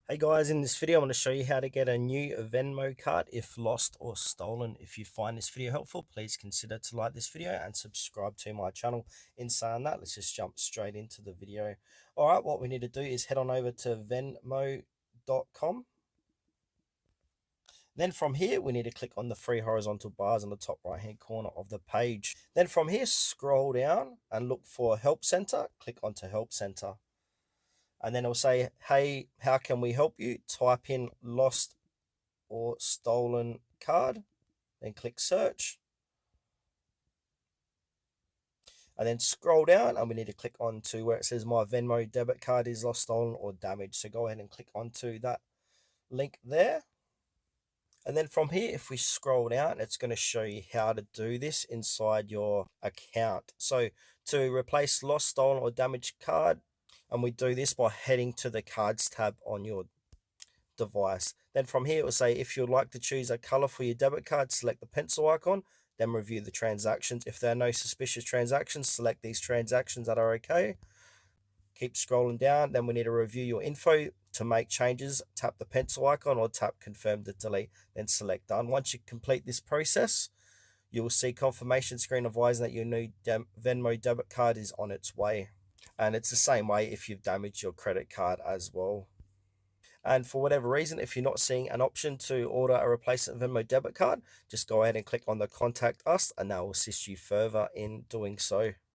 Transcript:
Hey guys, in this video I'm going to show you how to get a new Venmo card if lost or stolen. If you find this video helpful, please consider to like this video and subscribe to my channel. In saying that, let's just jump straight into the video. Alright, what we need to do is head on over to venmo.com. Then from here, we need to click on the three horizontal bars on the top right hand corner of the page. Then from here, scroll down and look for Help Center. Click onto Help Center. And then it'll say, hey, how can we help you? Type in lost or stolen card, then click search. And then scroll down and we need to click on to where it says my Venmo debit card is lost, stolen, or damaged. So go ahead and click onto that link there. And then from here, if we scroll down, it's going to show you how to do this inside your account. So to replace lost, stolen, or damaged card, and we do this by heading to the cards tab on your device. Then from here, it will say if you'd like to choose a color for your debit card, select the pencil icon, then review the transactions. If there are no suspicious transactions, select these transactions that are okay. Keep scrolling down. Then we need to review your info. To make changes, tap the pencil icon or tap confirm to delete, then select done. Once you complete this process, you will see confirmation screen advising that your new Venmo debit card is on its way. And it's the same way if you've damaged your credit card as well. And for whatever reason, if you're not seeing an option to order a replacement Venmo debit card, just go ahead and click on the contact us and that will assist you further in doing so.